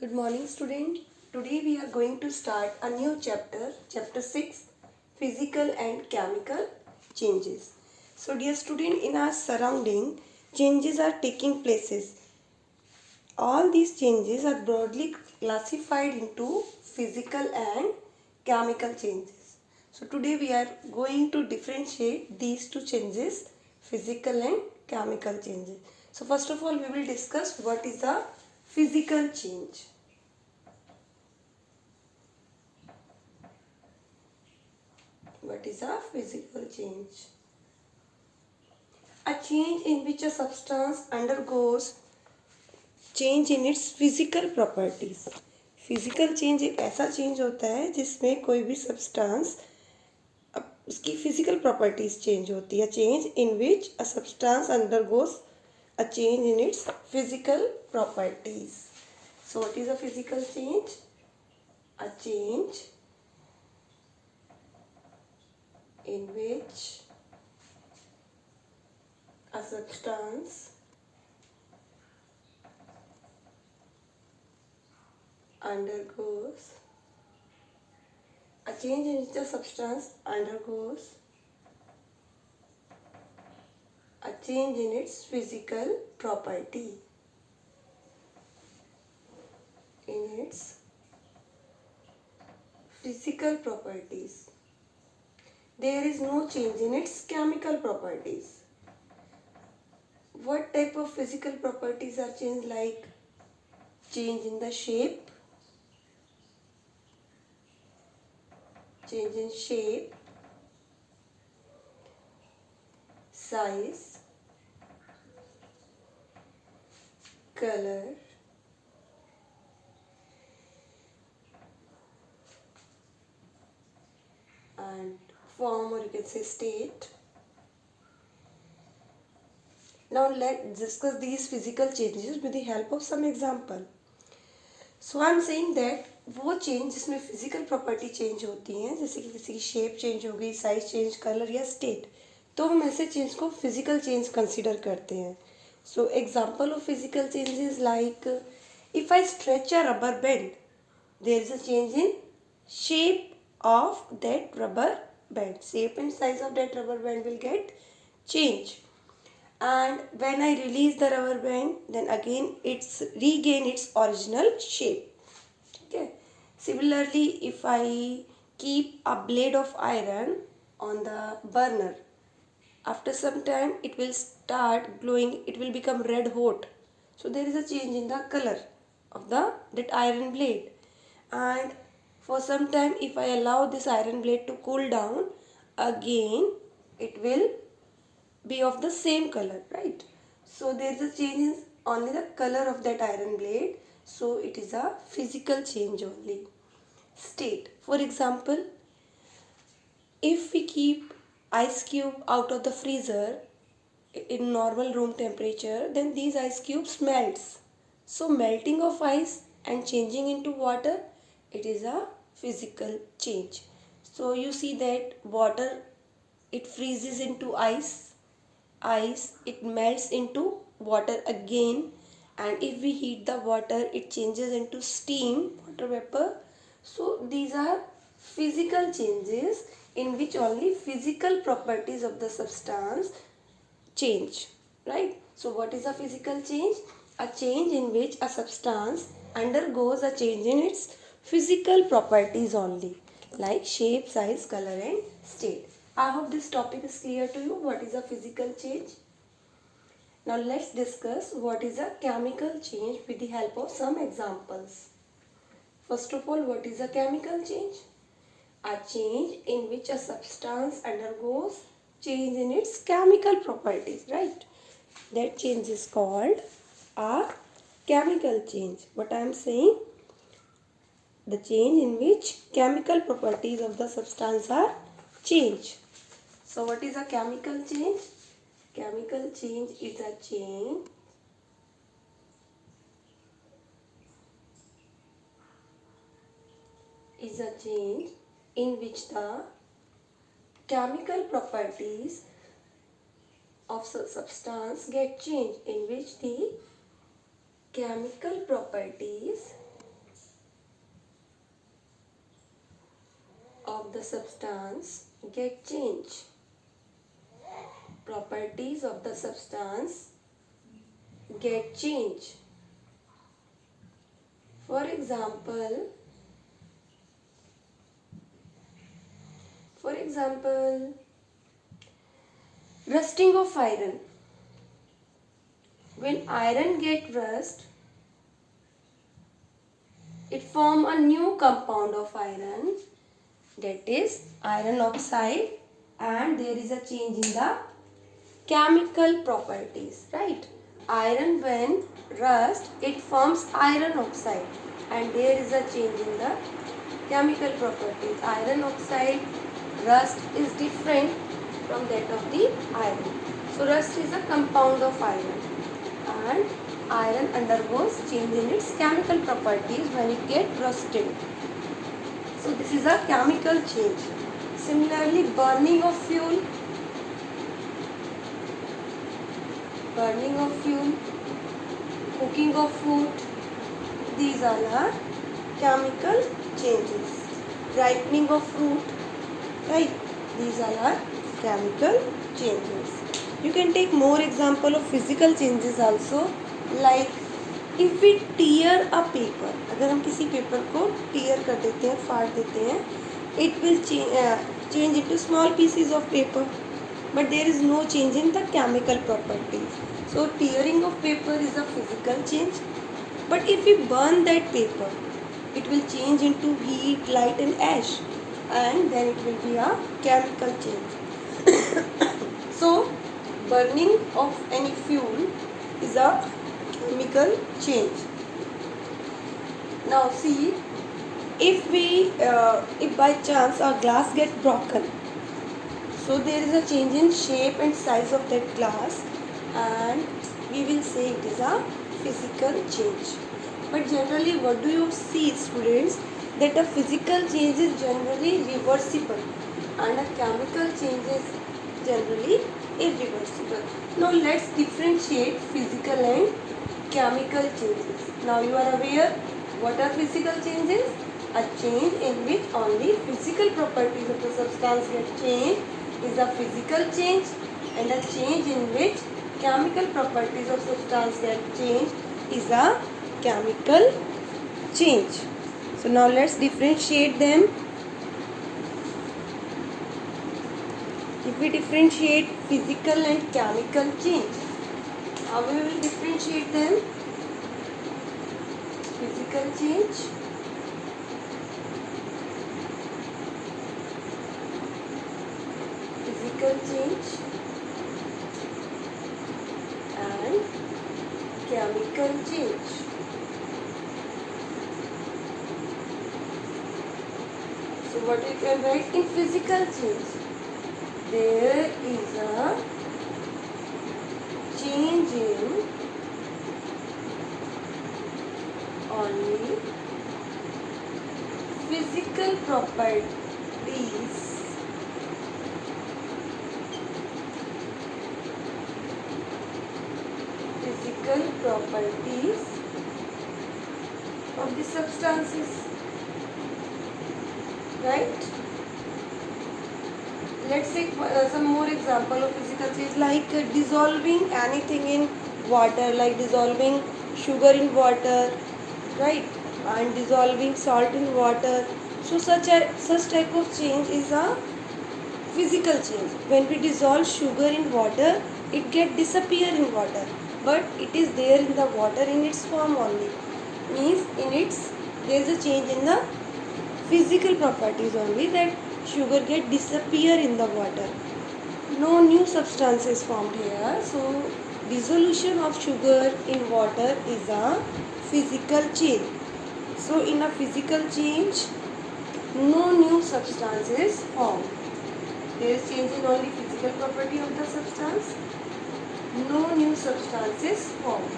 Good morning, student. Today we are going to start a new chapter, chapter 6, physical and chemical changes. So dear student, in our surrounding, changes are taking places. All these changes are broadly classified into physical and chemical changes. So today we are going to differentiate these two changes, physical and chemical changes. So first of all, we will discuss what is a physical change. What is a physical change? A change in which a substance undergoes change in its physical properties. Physical change एक ऐसा change होता है जिसमें कोई भी substance उसकी physical properties change होती है. Change in which a substance undergoes a change in its physical properties. So what is a physical change? A change in which a substance undergoes a change in which the substance undergoes a change in its physical property. In its physical properties. There is no change in its chemical properties. What type of physical properties are changed? Like change in the shape, change in shape, size, color, and form, or you can say state. Now let's discuss these physical changes with the help of some example. So I am saying that वो change जिसमें physical property change होती हैं, जैसे कि किसी की shape change हो गई, साइज चेंज, कलर या स्टेट, तो हम ऐसे चेंज को फिजिकल चेंज कंसीडर करते हैं. So example of physical changes like if I stretch a rubber band, there is a change in shape of that rubber band. Shape and size of that rubber band will get change. And when I release the rubber band, then again it's regain its original shape. Okay. Similarly, if I keep a blade of iron on the burner, after some time it will start glowing, it will become red hot. So there is a change in the color of that iron blade. And for some time, if I allow this iron blade to cool down, again it will be of the same color, right? So there is a change in only the color of that iron blade. So it is a physical change only. State. For example, if we keep ice cube out of the freezer in normal room temperature, then these ice cubes melts. So melting of ice and changing into water, it is a physical change. So you see that water, it freezes into ice, it melts into water again, and if we heat the water, it changes into steam, water vapor. So these are physical changes in which only physical properties of the substance change, right? So what is a physical change? A change in which a substance undergoes a change in its physical properties only, like shape, size, color and state. I hope this topic is clear to you. What is a physical change? Now let's discuss what is a chemical change with the help of some examples. First of all, what is a chemical change? A change in which a substance undergoes change in its chemical properties, right? That change is called a chemical change. What I am saying? The change in which chemical properties of the substance are changed. So what is a chemical change? Chemical change is a change in which the chemical properties of substance get changed, in which the chemical properties substance get changed. Properties of the substance get changed. For example, rusting of iron. When iron get rust, it form a new compound of iron, that is iron oxide, and there is a change in the chemical properties, right? Iron when rust, it forms iron oxide, and there is a change in the chemical properties. Iron oxide rust is different from that of the iron. So rust is a compound of iron, and iron undergoes change in its chemical properties when it gets rusted. So this is a chemical change. Similarly, burning of fuel, cooking of food, these all are chemical changes. Ripening of fruit, right? These all are chemical changes. You can take more example of physical changes also, like if we tear a paper, अगर हम किसी paper को tear कर देते हैं, फाड़ देते हैं, it will change into small pieces of paper, but there is no change in the chemical properties. So tearing of paper is a physical change, but if we burn that paper, it will change into heat, light and ash, and then it will be a chemical change. So burning of any fuel is a chemical change. Now see, if by chance our glass get broken, so there is a change in shape and size of that glass, and we will say it is a physical change. But generally, what do you see, students? That a physical change is generally reversible and a chemical change is generally irreversible. Now let's differentiate physical and chemical changes. Now you are aware what are physical changes? A change in which only physical properties of the substance get changed is a physical change, and a change in which chemical properties of substance get changed is a chemical change. So now let's differentiate them. If we differentiate physical and chemical change, how we will differentiate them? Physical change, and chemical change. So what we can write in physical change? There is a change in only physical properties of the substances, right? Let's take some more example of physical change, like dissolving anything in water, like dissolving sugar in water, right? And dissolving salt in water. So such type of change is a physical change. When we dissolve sugar in water, it get disappear in water, but it is there in the water in its form only. Means there is a change in the physical properties only, that sugar get disappear in the water. No new substance is formed here. So dissolution of sugar in water is a physical change. So in a physical change, no new substance is formed. There is change in only physical property of the substance. No new substance is formed.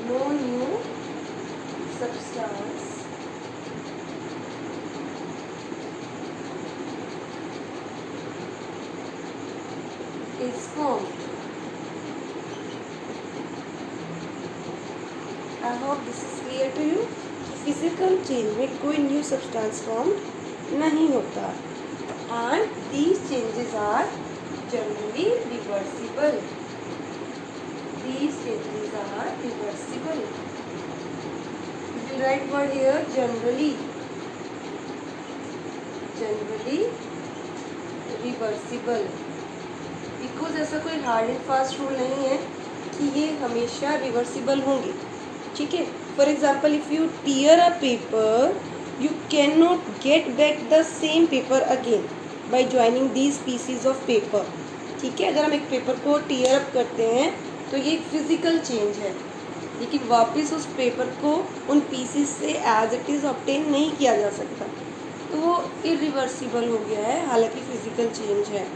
No new substance is formed. I hope this is clear to you. Physical change में कोई new substance formed नहीं होता। And these changes are generally reversible. These changes are reversible. You will write word here generally. Generally reversible, because ऐसा कोई hard and fast rule नहीं है कि ये हमेशा रिवर्सिबल होंगे। ठीक है, for example if you tear a paper you can not get back the same paper again by joining these pieces of paper. ठीक है, अगर हम एक पेपर को टीयर अप करते हैं तो ये एक फिजिकल चेंज है, लेकिन वापस उस पेपर को उन पीसीज से एज इट इज़ ऑब्टेन नहीं किया जा सकता, तो वो इरिवर्सिबल हो गया है, हालांकि फिजिकल चेंज है।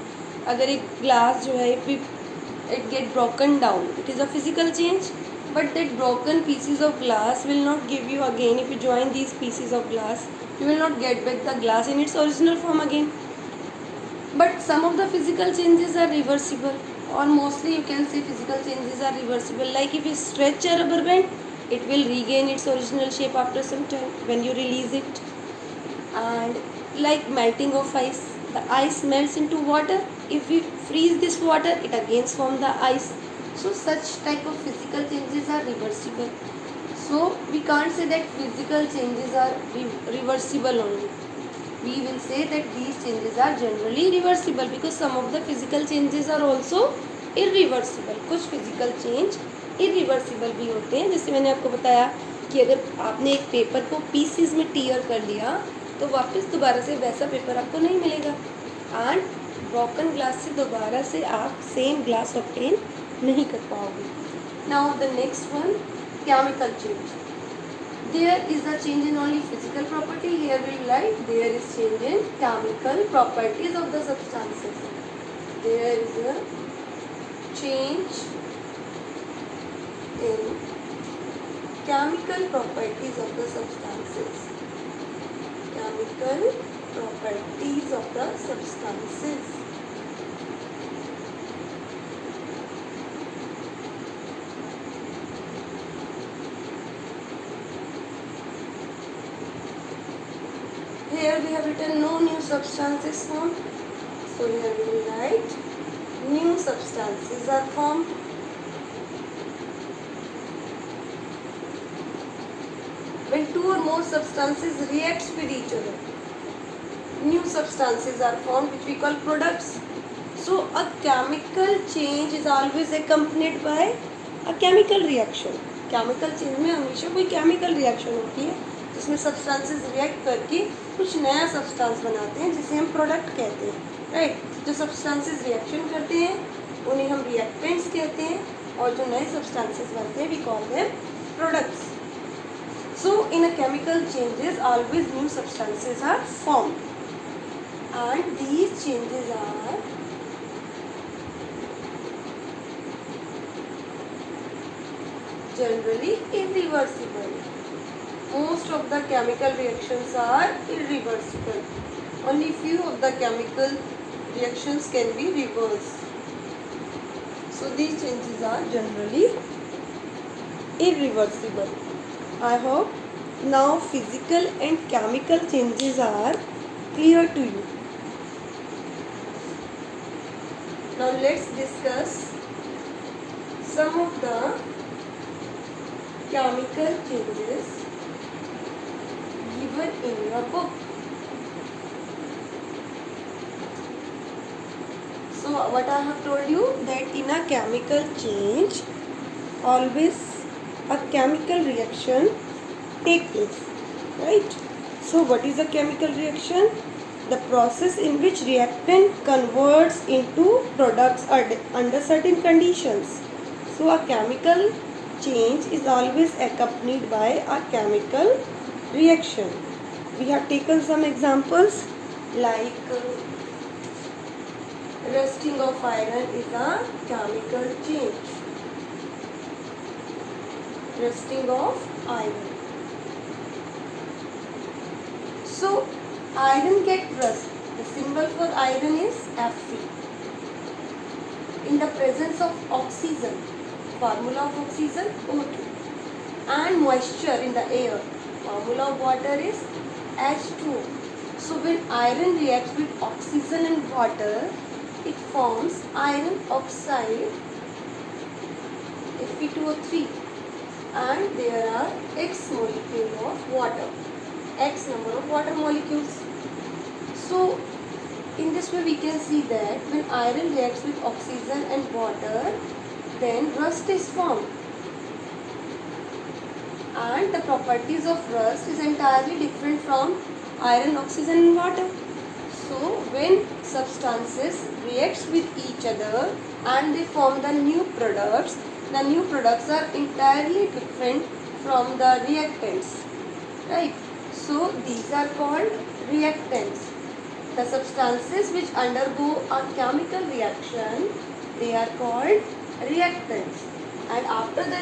अगर एक ग्लास जो है it get broken down, it is a physical change, but that broken PCs of glass will not give you again, if you join these pieces of glass you will not get back the glass in its original form again. But some of the physical changes are reversible, or mostly you can say physical changes are reversible. Like if you stretch a rubber band, it will regain its original shape after some time when you release it. And like melting of ice, the ice melts into water. If we freeze this water, it again forms the ice. So such type of physical changes are reversible. So we can't say that physical changes are reversible only. We will say that these changes are generally reversible because some of the physical changes are also irreversible. कुछ physical change irreversible भी होते हैं, जैसे मैंने आपको बताया कि अगर आपने एक पेपर को पीसीज में टीयर कर लिया तो वापस दोबारा से वैसा पेपर आपको नहीं मिलेगा, एंड ब्रोकन ग्लास से दोबारा से आप सेम ग्लास ऑब्टेन नहीं कर पाओगे। Now the next one, chemical change. There is a change in only physical property. Here we write there is change in chemical properties of the substances. There is a change in chemical properties of the substances. Chemical properties of the substances. Here we have written no new substances formed. So here we will write new substances are formed. When two or more substances react with each other, new substances are formed which we call products. So a chemical change is always accompanied by a chemical reaction. Chemical change में हमेशा कोई chemical reaction होती है जिसमें substances react करके कुछ नया substance बनाते हैं जिसे हम प्रोडक्ट कहते हैं, राइट। जो सब्सटेंसेस रिएक्शन करते हैं उन्हें हम रिएक्टेंट्स कहते हैं, और जो नए सब्सटेंसेस बनते हैं we call them products. So in a chemical changes always new substances are formed and these changes are generally irreversible. Most of the chemical reactions are irreversible. Only few of the chemical reactions can be reversed. So these changes are generally irreversible. I hope now physical and chemical changes are clear to you. Now let's discuss some of the chemical changes given in your book. So what I have told you that in a chemical change always a chemical reaction take place, right? So what is a chemical reaction? The process in which reactant converts into products under certain conditions. So a chemical change is always accompanied by a chemical reaction. We have taken some examples like rusting of iron is a chemical change. Rusting of iron. So iron get rust. The symbol for iron is Fe. In the presence of oxygen, formula of oxygen O2, and moisture in the air, formula of water is H2O. So when iron reacts with oxygen and water, it forms iron oxide Fe2O3, and there are X molecule of water, X number of water molecules. So in this way we can see that when iron reacts with oxygen and water, then rust is formed, and the properties of rust is entirely different from iron, oxygen and water. So when substances reacts with each other and they form the new products are entirely different from the reactants, right? So these are called reactants. The substances which undergo a chemical reaction, they are called reactants, and after the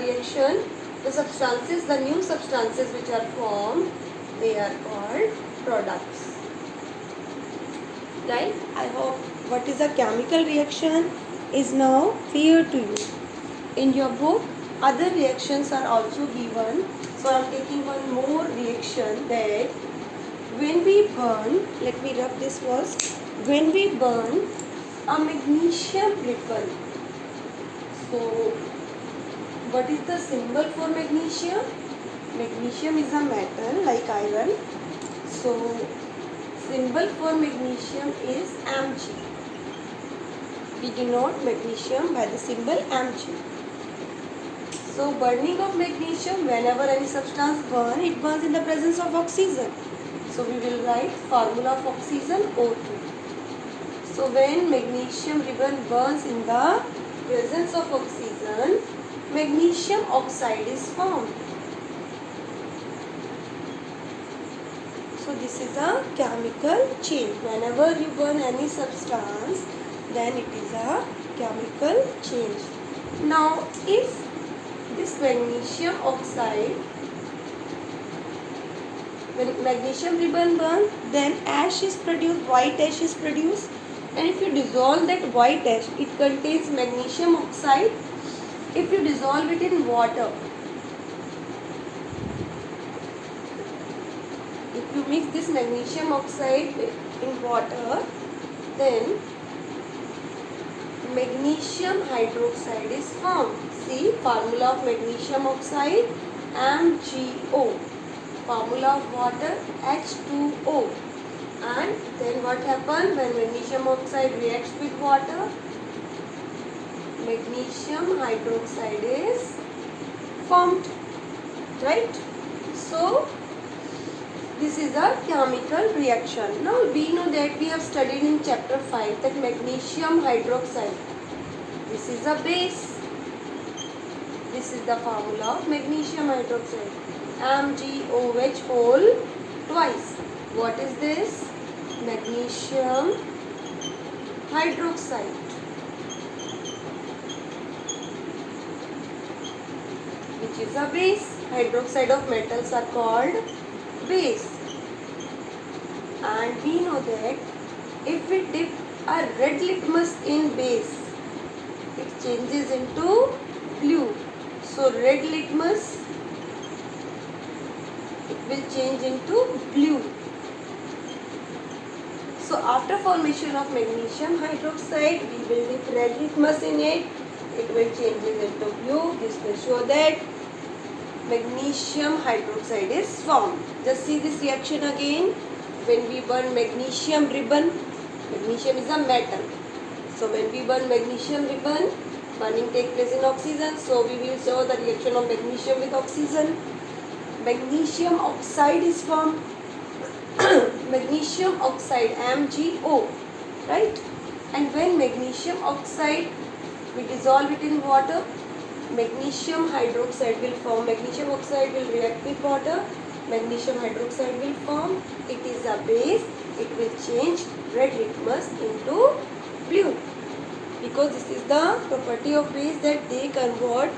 reaction, the new substances which are formed, they are called products, right? I hope what is a chemical reaction is now clear to you. In your book, other reactions are also given. So I am taking one more reaction, that when we burn, let me rub this first. When we burn a magnesium ribbon, so what is the symbol for magnesium? Magnesium is a metal like iron. So symbol for magnesium is Mg. We denote magnesium by the symbol Mg. So burning of magnesium, whenever any substance burns, it burns in the presence of oxygen. So we will write formula of oxygen O2. So when magnesium ribbon burns in the presence of oxygen, magnesium oxide is formed. So this is a chemical change. Whenever you burn any substance, then it is a chemical change. Now if this magnesium oxide, when magnesium ribbon burns, then ash is produced, white ash is produced, and if you dissolve that white ash, it contains magnesium oxide. If you dissolve it in water, if you mix this magnesium oxide in water, then magnesium hydroxide is formed. See, formula of magnesium oxide MgO, formula of water H2O. And then what happens when magnesium oxide reacts with water? Magnesium hydroxide is formed, right? So this is a chemical reaction. Now we know that we have studied in chapter 5 that magnesium hydroxide, this is a base. This is the formula of magnesium hydroxide, MgOH whole twice. What is this? Magnesium hydroxide, which is a base. Hydroxide of metals are called base. And we know that if we dip a red litmus in base, it changes into blue. So red litmus, it will change into blue. So after formation of magnesium hydroxide, we will dip red litmus in it. It will change into blue. This will show that magnesium hydroxide is formed. Just see this reaction again. When we burn magnesium ribbon, magnesium is a metal. So when we burn magnesium ribbon, burning takes place in oxygen. So we will show the reaction of magnesium with oxygen. Magnesium oxide is formed. Magnesium oxide MgO, right? And when magnesium oxide, we dissolve it in water, magnesium hydroxide will form. Magnesium oxide will react with water, magnesium hydroxide will form. It is a base. It will change red litmus into blue, because this is the property of base, that they convert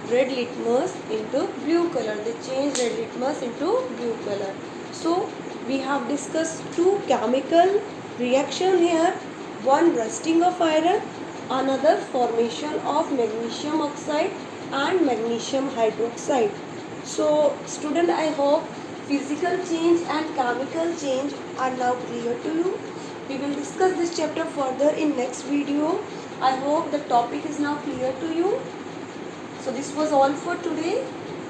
red litmus into blue color. They change red litmus into blue color. So we have discussed two chemical reaction here. One, rusting of iron, another formation of magnesium oxide and magnesium hydroxide. So student, I hope physical change and chemical change are now clear to you. We will discuss this chapter further in next video. I hope the topic is now clear to you. So this was all for today.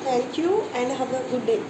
Thank you and have a good day.